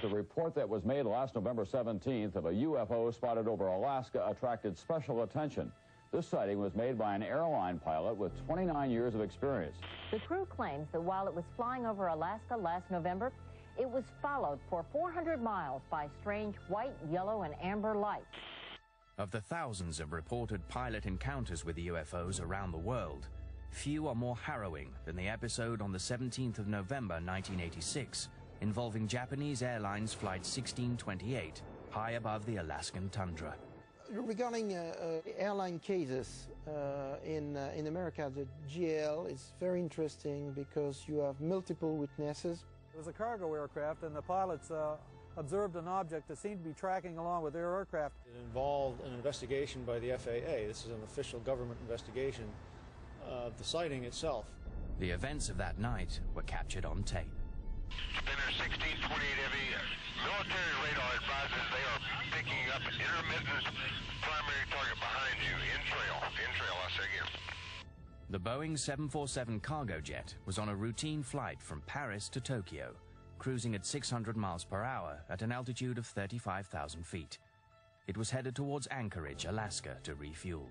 The report that was made last November 17th of a UFO spotted over Alaska attracted special attention. This sighting was made by an airline pilot with 29 years of experience. The crew claims that while it was flying over Alaska last November, it was followed for 400 miles by strange white, yellow, and amber lights. Of the thousands of reported pilot encounters with UFOs around the world, few are more harrowing than the episode on the 17th of November 1986, involving Japanese Airlines Flight 1628, high above the Alaskan tundra. Regarding airline cases in America, the GAL is very interesting because you have multiple witnesses. It was a cargo aircraft, and the pilots observed an object that seemed to be tracking along with their aircraft. It involved an investigation by the FAA. This is an official government investigation of the sighting itself. The events of that night were captured on tape. Spinner 1628 heavy. Military radar advises they are picking up intermittent primary target behind you. In trail, I say again. The Boeing 747 cargo jet was on a routine flight from Paris to Tokyo, cruising at 600 miles per hour at an altitude of 35,000 feet. It was headed towards Anchorage, Alaska, to refuel.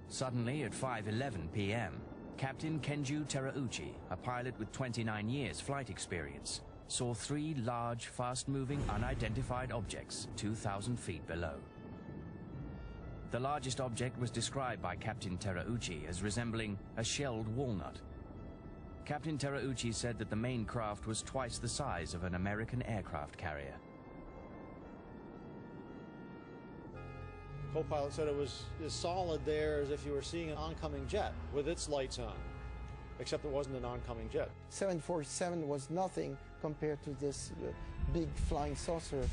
Suddenly, at 5:11 p.m., Captain Kenju Terauchi, a pilot with 29 years flight experience, saw three large, fast-moving, unidentified objects 2,000 feet below. The largest object was described by Captain Terauchi as resembling a shelled walnut. Captain Terauchi said that the main craft was twice the size of an American aircraft carrier. Co-pilot said it was as solid there as if you were seeing an oncoming jet with its lights on, except it wasn't an oncoming jet. 747 was nothing compared to this big flying saucer.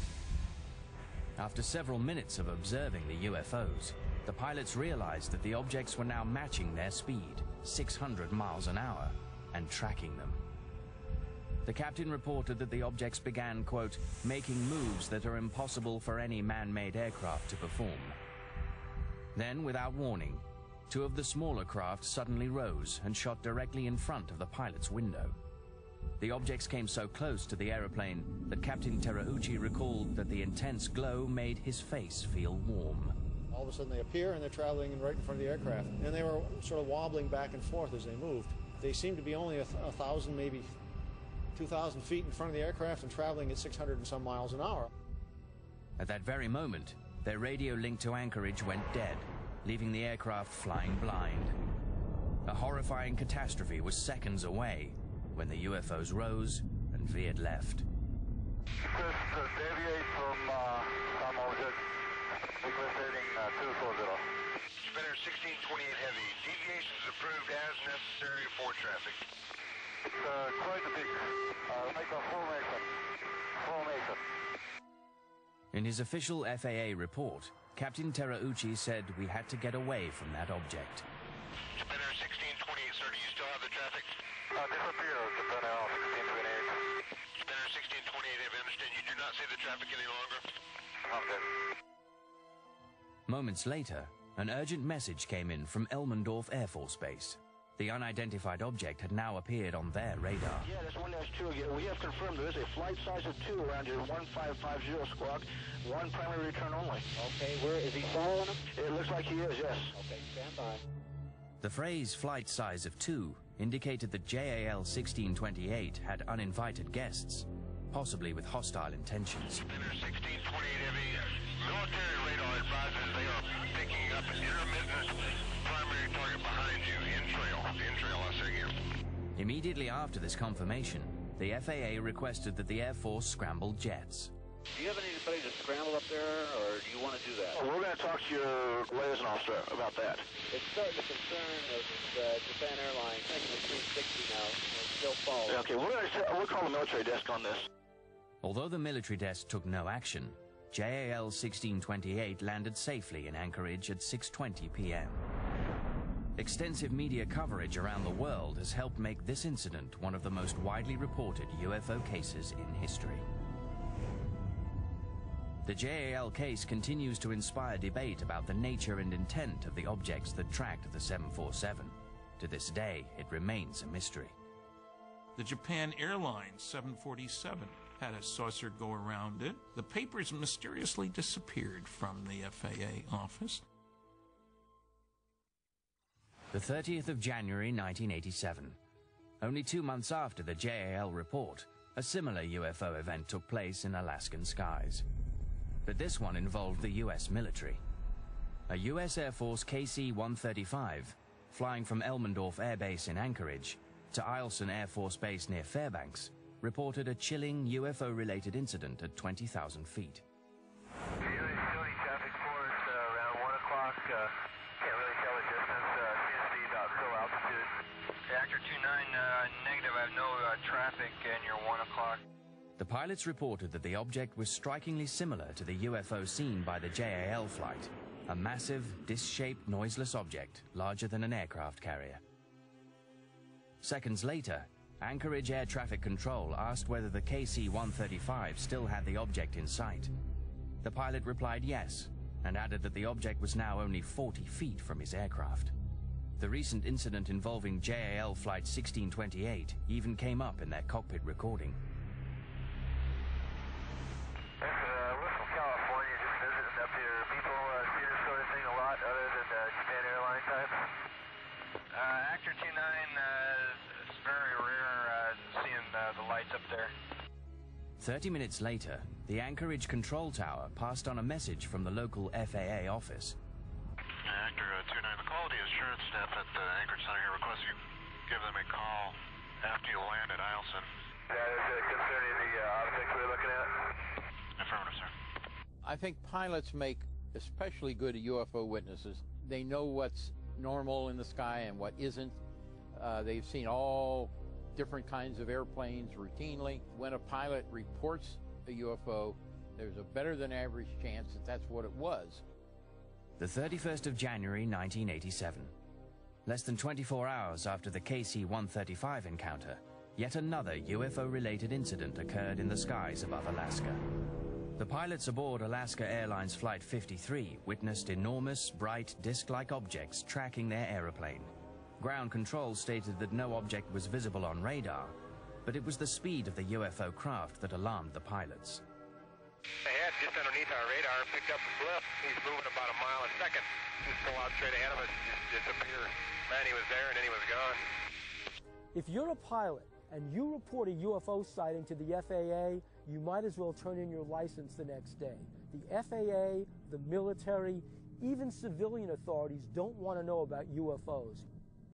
After several minutes of observing the UFOs, the pilots realized that the objects were now matching their speed, 600 miles an hour, and tracking them. The captain reported that the objects began, quote, making moves that are impossible for any man-made aircraft to perform. Then, without warning, two of the smaller craft suddenly rose and shot directly in front of the pilot's window. The objects came so close to the aeroplane that Captain Terauchi recalled that the intense glow made his face feel warm. All of a sudden they appear and they're traveling right in front of the aircraft. And they were sort of wobbling back and forth as they moved. They seemed to be only 1,000, maybe 2,000 feet in front of the aircraft and traveling at 600 and some miles an hour. At that very moment, their radio link to Anchorage went dead, leaving the aircraft flying blind. A horrifying catastrophe was seconds away when the UFOs rose and veered left. Deviate from some object. Request heading 240. Spinner 1628 heavy. Deviations approved as necessary for traffic. It's quite a big. Make a formation. In his official FAA report, Captain Terauchi said we had to get away from that object. Spinner 1628, sir, do you still have the traffic? Disappeared, Spinner 1628. Spinner 1628, if I understand, you do not see the traffic any longer? Okay. Moments later, an urgent message came in from Elmendorf Air Force Base. The unidentified object had now appeared on their radar. Yeah, that's 1-2 again. We have confirmed there is a flight size of 2 around your 1550 squawk. One primary return only. Okay, where is he following him? It looks like he is, yes. Okay, stand by. The phrase flight size of 2 indicated that JAL 1628 had uninvited guests, possibly with hostile intentions. Spinner 1628 heavy. Military radar advises they are picking up intermittent primary target behind you. In trail, I say again. Immediately after this confirmation, the FAA requested that the Air Force scramble jets. Do you have anybody to scramble up there, or do you want to do that? Oh, we're going to talk to your liaison officer about that. It's starting to concern Japan Airlines. I think it's 360 now. It's still falling. Okay, we'll call the military desk on this. Although the military desk took no action, JAL 1628 landed safely in Anchorage at 6:20 p.m. Extensive media coverage around the world has helped make this incident one of the most widely reported UFO cases in history. The JAL case continues to inspire debate about the nature and intent of the objects that tracked the 747. To this day, it remains a mystery. The Japan Airlines 747 had a saucer go around it. The papers mysteriously disappeared from the FAA office. The 30th of January 1987. Only 2 months after the JAL report, a similar UFO event took place in Alaskan skies. But this one involved the US military. A US Air Force KC-135, flying from Elmendorf Air Base in Anchorage to Eielson Air Force Base near Fairbanks, reported a chilling UFO-related incident at 20,000 feet. Showing traffic for us around 1 o'clock. Can't really tell the distance. Seems to be about full altitude. Reactor 29, negative. I have no traffic, and you're 1 o'clock. The pilots reported that the object was strikingly similar to the UFO seen by the JAL flight, a massive, disc-shaped, noiseless object larger than an aircraft carrier. Seconds later, Anchorage Air Traffic Control asked whether the KC-135 still had the object in sight. The pilot replied yes, and added that the object was now only 40 feet from his aircraft. The recent incident involving JAL Flight 1628 even came up in their cockpit recording. We're from California, just visiting up here. People see this sort of thing a lot, other than the Japan airline type. Actor 29, it's very rare seeing the lights up there. 30 minutes later, the Anchorage control tower passed on a message from the local FAA office. Actor 29, the quality assurance staff at the Anchorage Center here requests you give them a call after you land at Eielson. That is concerning the objects we're looking at? Affirmative, sir. I think pilots make especially good UFO witnesses. They know what's normal in the sky and what isn't. They've seen all different kinds of airplanes routinely. When a pilot reports a UFO, there's a better than average chance that that's what it was. The 31st of January 1987. Less than 24 hours after the KC-135 encounter, yet another UFO-related incident occurred in the skies above Alaska. The pilots aboard Alaska Airlines Flight 53 witnessed enormous, bright, disc-like objects tracking their aeroplane. Ground control stated that no object was visible on radar, but it was the speed of the UFO craft that alarmed the pilots. The head just underneath our radar picked up the blip. He's moving about a mile a second. Just pull out straight ahead of us and just disappear. Man, he was there and then he was gone. If you're a pilot and you report a UFO sighting to the FAA, you might as well turn in your license the next day. The FAA, the military, even civilian authorities don't want to know about UFOs.